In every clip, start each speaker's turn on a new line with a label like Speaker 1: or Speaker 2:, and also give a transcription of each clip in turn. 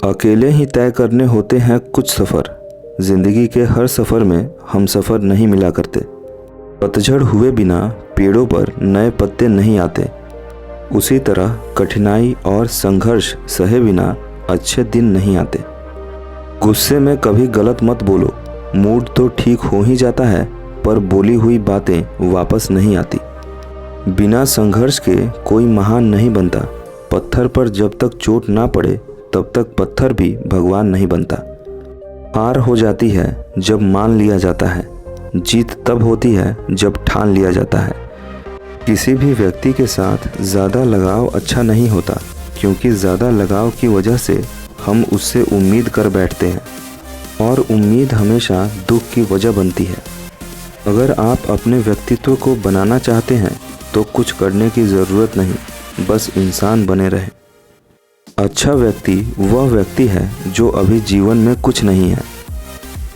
Speaker 1: अकेले ही तय करने होते हैं कुछ सफ़र। ज़िंदगी के हर सफ़र में हम सफ़र नहीं मिला करते। पतझड़ हुए बिना पेड़ों पर नए पत्ते नहीं आते। उसी तरह कठिनाई और संघर्ष सहे बिना अच्छे दिन नहीं आते। गुस्से में कभी गलत मत बोलो। मूड तो ठीक हो ही जाता है, पर बोली हुई बातें वापस नहीं आती। बिना संघर्ष के कोई महान नहीं बनता। पत्थर पर जब तक चोट ना पड़े तब तक पत्थर भी भगवान नहीं बनता। हार हो जाती है जब मान लिया जाता है। जीत तब होती है जब ठान लिया जाता है। किसी भी व्यक्ति के साथ ज़्यादा लगाव अच्छा नहीं होता, क्योंकि ज़्यादा लगाव की वजह से हम उससे उम्मीद कर बैठते हैं, और उम्मीद हमेशा दुख की वजह बनती है। अगर आप अपने व्यक्तित्व को बनाना चाहते हैं तो कुछ करने की ज़रूरत नहीं, बस इंसान बने रहें। अच्छा व्यक्ति वह व्यक्ति है जो अभी जीवन में कुछ नहीं है,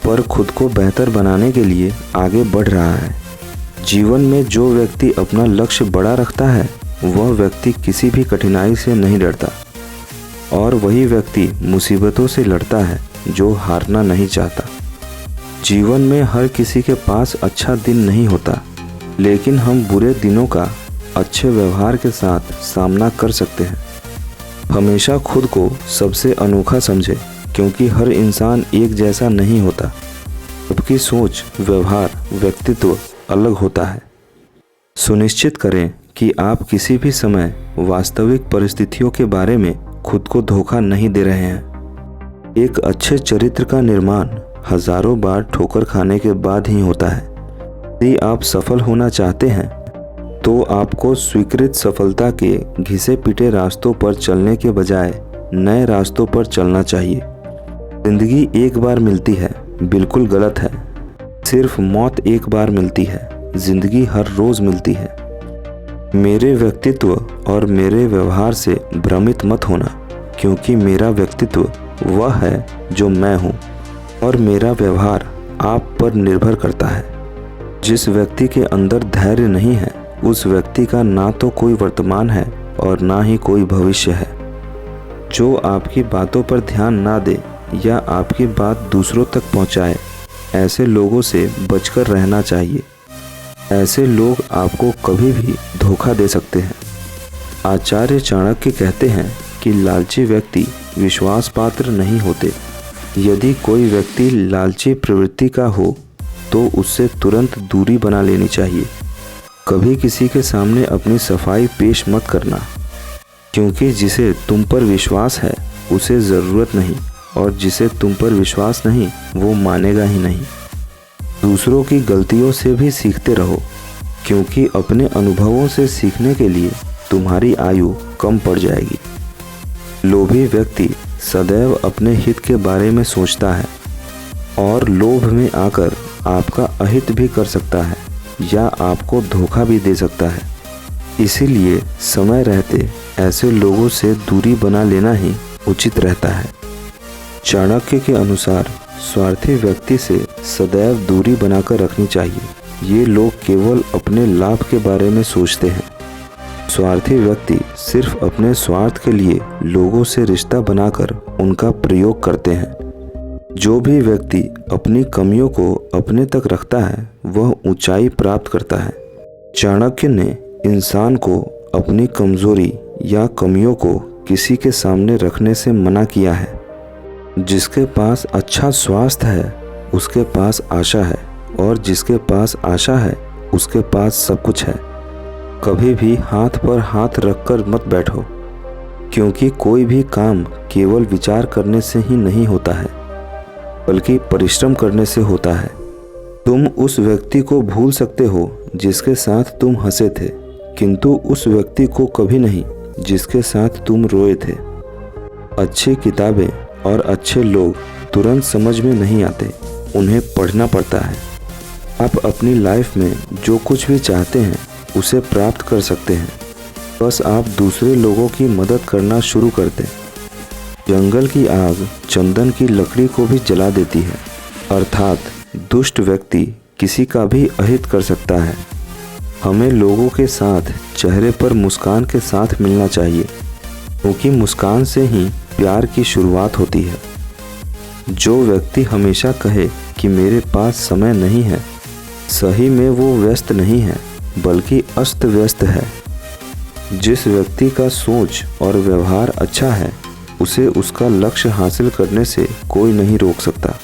Speaker 1: पर खुद को बेहतर बनाने के लिए आगे बढ़ रहा है। जीवन में जो व्यक्ति अपना लक्ष्य बड़ा रखता है वह व्यक्ति किसी भी कठिनाई से नहीं डरता, और वही व्यक्ति मुसीबतों से लड़ता है जो हारना नहीं चाहता। जीवन में हर किसी के पास अच्छा दिन नहीं होता, लेकिन हम बुरे दिनों का अच्छे व्यवहार के साथ सामना कर सकते हैं। हमेशा खुद को सबसे अनोखा समझे, क्योंकि हर इंसान एक जैसा नहीं होता। सबकी सोच, व्यवहार, व्यक्तित्व अलग होता है। सुनिश्चित करें कि आप किसी भी समय वास्तविक परिस्थितियों के बारे में खुद को धोखा नहीं दे रहे हैं। एक अच्छे चरित्र का निर्माण हजारों बार ठोकर खाने के बाद ही होता है। यदि आप सफल होना चाहते हैं तो आपको स्वीकृत सफलता के घिसे पिटे रास्तों पर चलने के बजाय नए रास्तों पर चलना चाहिए। जिंदगी एक बार मिलती है, बिल्कुल गलत है। सिर्फ मौत एक बार मिलती है, जिंदगी हर रोज मिलती है। मेरे व्यक्तित्व और मेरे व्यवहार से भ्रमित मत होना, क्योंकि मेरा व्यक्तित्व वह है जो मैं हूँ, और मेरा व्यवहार आप पर निर्भर करता है। जिस व्यक्ति के अंदर धैर्य नहीं है, उस व्यक्ति का ना तो कोई वर्तमान है और ना ही कोई भविष्य है। जो आपकी बातों पर ध्यान ना दे या आपकी बात दूसरों तक पहुंचाए, ऐसे लोगों से बचकर रहना चाहिए। ऐसे लोग आपको कभी भी धोखा दे सकते हैं। आचार्य चाणक्य कहते हैं कि लालची व्यक्ति विश्वास पात्र नहीं होते। यदि कोई व्यक्ति लालची प्रवृत्ति का हो तो उससे तुरंत दूरी बना लेनी चाहिए। कभी किसी के सामने अपनी सफाई पेश मत करना, क्योंकि जिसे तुम पर विश्वास है उसे ज़रूरत नहीं, और जिसे तुम पर विश्वास नहीं वो मानेगा ही नहीं। दूसरों की गलतियों से भी सीखते रहो, क्योंकि अपने अनुभवों से सीखने के लिए तुम्हारी आयु कम पड़ जाएगी। लोभी व्यक्ति सदैव अपने हित के बारे में सोचता है, और लोभ में आकर आपका अहित भी कर सकता है या आपको धोखा भी दे सकता है। इसीलिए समय रहते ऐसे लोगों से दूरी बना लेना ही उचित रहता है। चाणक्य के अनुसार स्वार्थी व्यक्ति से सदैव दूरी बनाकर रखनी चाहिए। ये लोग केवल अपने लाभ के बारे में सोचते हैं। स्वार्थी व्यक्ति सिर्फ अपने स्वार्थ के लिए लोगों से रिश्ता बनाकर उनका प्रयोग करते हैं। जो भी व्यक्ति अपनी कमियों को अपने तक रखता है वह ऊंचाई प्राप्त करता है। चाणक्य ने इंसान को अपनी कमजोरी या कमियों को किसी के सामने रखने से मना किया है। जिसके पास अच्छा स्वास्थ्य है उसके पास आशा है, और जिसके पास आशा है उसके पास सब कुछ है। कभी भी हाथ पर हाथ रखकर मत बैठो, क्योंकि कोई भी काम केवल विचार करने से ही नहीं होता है, बल्कि परिश्रम करने से होता है। तुम उस व्यक्ति को भूल सकते हो जिसके साथ तुम हंसे थे, किंतु उस व्यक्ति को कभी नहीं जिसके साथ तुम रोए थे। अच्छी किताबें और अच्छे लोग तुरंत समझ में नहीं आते, उन्हें पढ़ना पड़ता है। आप अपनी लाइफ में जो कुछ भी चाहते हैं उसे प्राप्त कर सकते हैं, बस आप दूसरे लोगों की मदद करना शुरू कर दें। जंगल की आग चंदन की लकड़ी को भी जला देती है, अर्थात दुष्ट व्यक्ति किसी का भी अहित कर सकता है। हमें लोगों के साथ चेहरे पर मुस्कान के साथ मिलना चाहिए। क्योंकि मुस्कान से ही प्यार की शुरुआत होती है। जो व्यक्ति हमेशा कहे कि मेरे पास समय नहीं है, सही में वो व्यस्त नहीं है बल्कि अस्त व्यस्त है। जिस व्यक्ति का सोच और व्यवहार अच्छा है, उसे उसका लक्ष्य हासिल करने से कोई नहीं रोक सकता,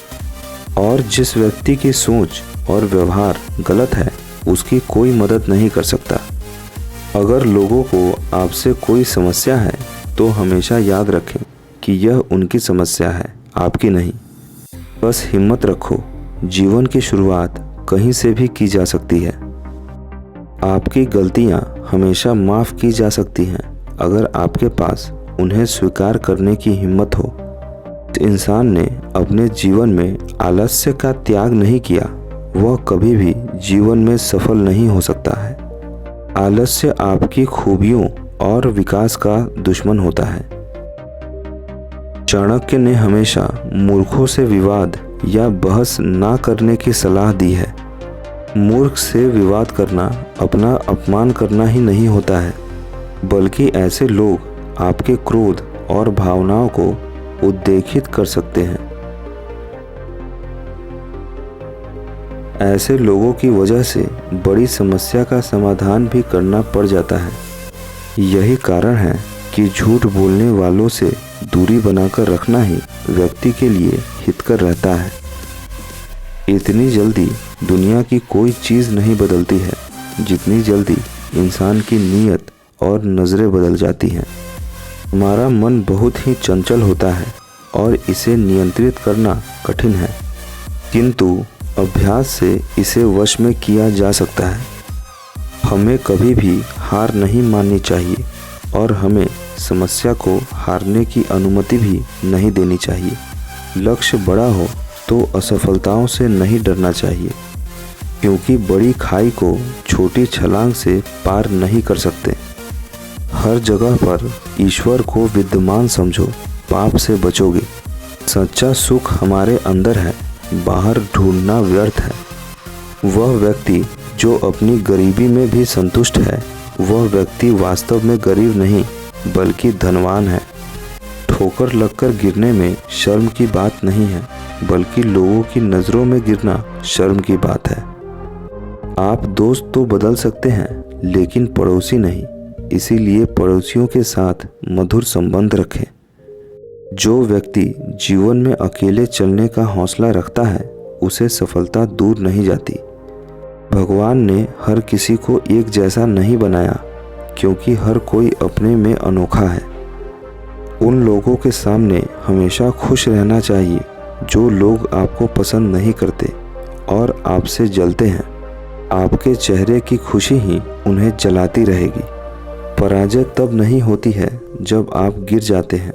Speaker 1: और जिस व्यक्ति की सोच और व्यवहार गलत है, उसकी कोई मदद नहीं कर सकता। अगर लोगों को आपसे कोई समस्या है तो हमेशा याद रखें कि यह उनकी समस्या है, आपकी नहीं। बस हिम्मत रखो, जीवन की शुरुआत कहीं से भी की जा सकती है। आपकी गलतियां हमेशा माफ़ की जा सकती हैं अगर आपके पास उन्हें स्वीकार करने की हिम्मत हो। जिस इंसान ने अपने जीवन में आलस्य का त्याग नहीं किया, वह कभी भी जीवन में सफल नहीं हो सकता है। आलस्य आपकी खूबियों और विकास का दुश्मन होता है। चाणक्य ने हमेशा मूर्खों से विवाद या बहस ना करने की सलाह दी है। मूर्ख से विवाद करना अपना अपमान करना ही नहीं होता है, बल्कि ऐसे लोग आपके क्रोध और भावनाओं को उद्रेकित कर सकते हैं। ऐसे लोगों की वजह से बड़ी समस्या का समाधान भी करना पड़ जाता है। यही कारण है कि झूठ बोलने वालों से दूरी बनाकर रखना ही व्यक्ति के लिए हितकर रहता है। इतनी जल्दी दुनिया की कोई चीज़ नहीं बदलती है जितनी जल्दी इंसान की नीयत और नज़रें बदल जाती हैं। हमारा मन बहुत ही चंचल होता है और इसे नियंत्रित करना कठिन है, किंतु अभ्यास से इसे वश में किया जा सकता है। हमें कभी भी हार नहीं माननी चाहिए और हमें समस्या को हारने की अनुमति भी नहीं देनी चाहिए। लक्ष्य बड़ा हो तो असफलताओं से नहीं डरना चाहिए, क्योंकि बड़ी खाई को छोटी छलांग से पार नहीं कर सकते। हर जगह पर ईश्वर को विद्यमान समझो, पाप से बचोगे। सच्चा सुख हमारे अंदर है, बाहर ढूंढना व्यर्थ है। वह व्यक्ति जो अपनी गरीबी में भी संतुष्ट है, वह व्यक्ति वास्तव में गरीब नहीं बल्कि धनवान है। ठोकर लगकर गिरने में शर्म की बात नहीं है, बल्कि लोगों की नज़रों में गिरना शर्म की बात है। आप दोस्त तो बदल सकते हैं, लेकिन पड़ोसी नहीं। इसीलिए पड़ोसियों के साथ मधुर संबंध रखें। जो व्यक्ति जीवन में अकेले चलने का हौसला रखता है, उसे सफलता दूर नहीं जाती। भगवान ने हर किसी को एक जैसा नहीं बनाया, क्योंकि हर कोई अपने में अनोखा है। उन लोगों के सामने हमेशा खुश रहना चाहिए जो लोग आपको पसंद नहीं करते और आपसे जलते हैं। आपके चेहरे की खुशी ही उन्हें जलाती रहेगी। पराजय तब नहीं होती है जब आप गिर जाते हैं,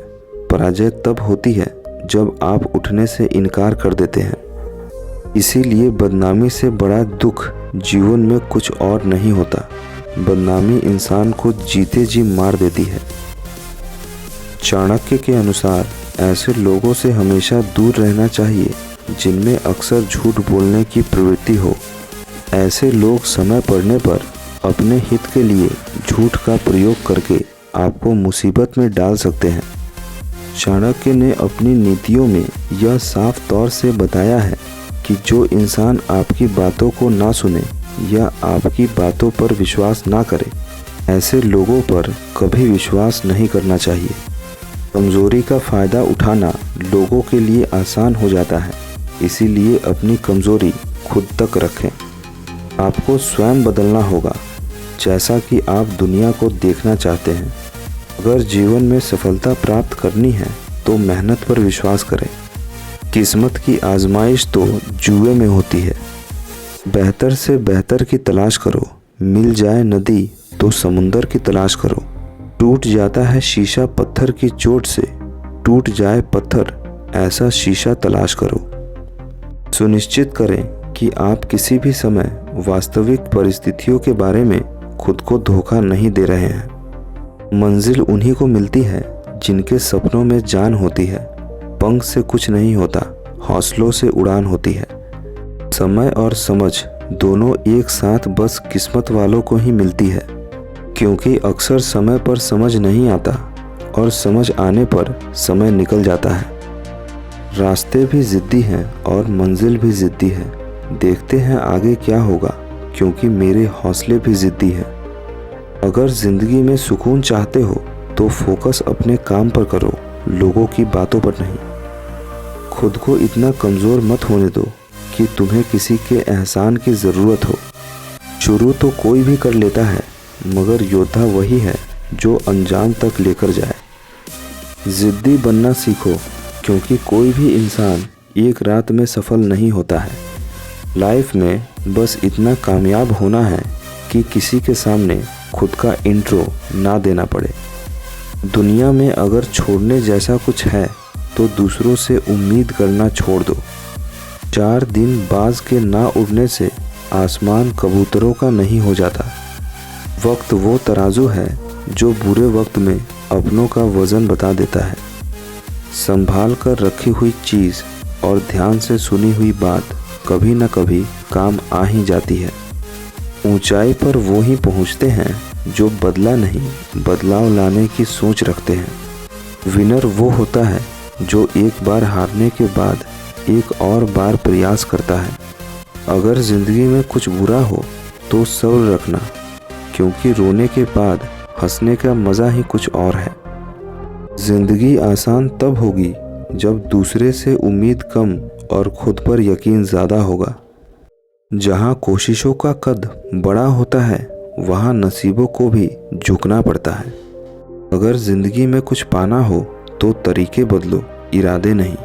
Speaker 1: पराजय तब होती है जब आप उठने से इनकार कर देते हैं। इसीलिए बदनामी से बड़ा दुख जीवन में कुछ और नहीं होता। बदनामी इंसान को जीते जी मार देती है। चाणक्य के अनुसार ऐसे लोगों से हमेशा दूर रहना चाहिए जिनमें अक्सर झूठ बोलने की प्रवृत्ति हो। ऐसे लोग समय पड़ने पर अपने हित के लिए झूठ का प्रयोग करके आपको मुसीबत में डाल सकते हैं। चाणक्य ने अपनी नीतियों में यह साफ तौर से बताया है कि जो इंसान आपकी बातों को ना सुने या आपकी बातों पर विश्वास ना करे, ऐसे लोगों पर कभी विश्वास नहीं करना चाहिए। कमज़ोरी का फ़ायदा उठाना लोगों के लिए आसान हो जाता है, इसीलिए अपनी कमज़ोरी खुद तक रखें। आपको स्वयं बदलना होगा, जैसा कि आप दुनिया को देखना चाहते हैं। अगर जीवन में सफलता प्राप्त करनी है तो मेहनत पर विश्वास करें। किस्मत की आजमाइश तो जुए में होती है। बेहतर से बेहतर की तलाश करो। मिल जाए नदी तो समुंदर की तलाश करो। टूट जाता है शीशा पत्थर की चोट से, टूट जाए पत्थर ऐसा शीशा तलाश करो। सुनिश्चित करें कि आप किसी भी समय वास्तविक परिस्थितियों के बारे में खुद को धोखा नहीं दे रहे हैं। मंजिल उन्हीं को मिलती है जिनके सपनों में जान होती है। पंख से कुछ नहीं होता, हौसलों से उड़ान होती है। समय और समझ दोनों एक साथ बस किस्मत वालों को ही मिलती है, क्योंकि अक्सर समय पर समझ नहीं आता और समझ आने पर समय निकल जाता है। रास्ते भी ज़िद्दी हैं और मंजिल भी ज़िद्दी है। देखते हैं आगे क्या होगा, क्योंकि मेरे हौसले भी ज़िद्दी है। अगर ज़िंदगी में सुकून चाहते हो तो फोकस अपने काम पर करो, लोगों की बातों पर नहीं। खुद को इतना कमज़ोर मत होने दो कि तुम्हें किसी के एहसान की ज़रूरत हो। शुरू तो कोई भी कर लेता है, मगर योद्धा वही है जो अंजाम तक लेकर जाए। ज़िद्दी बनना सीखो, क्योंकि कोई भी इंसान एक रात में सफल नहीं होता है। लाइफ में बस इतना कामयाब होना है कि किसी के सामने खुद का इंट्रो ना देना पड़े। दुनिया में अगर छोड़ने जैसा कुछ है तो दूसरों से उम्मीद करना छोड़ दो। 4 दिन बाज के ना उड़ने से आसमान कबूतरों का नहीं हो जाता। वक्त वो तराजू है जो बुरे वक्त में अपनों का वज़न बता देता है। संभाल कर रखी हुई चीज़ और ध्यान से सुनी हुई बात कभी न कभी काम आ ही जाती है। ऊंचाई पर वो ही पहुंचते हैं जो बदला नहीं, बदलाव लाने की सोच रखते हैं। विनर वो होता है जो एक बार हारने के बाद एक और बार प्रयास करता है। अगर ज़िंदगी में कुछ बुरा हो तो सब्र रखना, क्योंकि रोने के बाद हंसने का मज़ा ही कुछ और है। ज़िंदगी आसान तब होगी जब दूसरे से उम्मीद कम और खुद पर यकीन ज़्यादा होगा। जहाँ कोशिशों का कद बड़ा होता है, वहाँ नसीबों को भी झुकना पड़ता है। अगर ज़िंदगी में कुछ पाना हो तो तरीके बदलो, इरादे नहीं।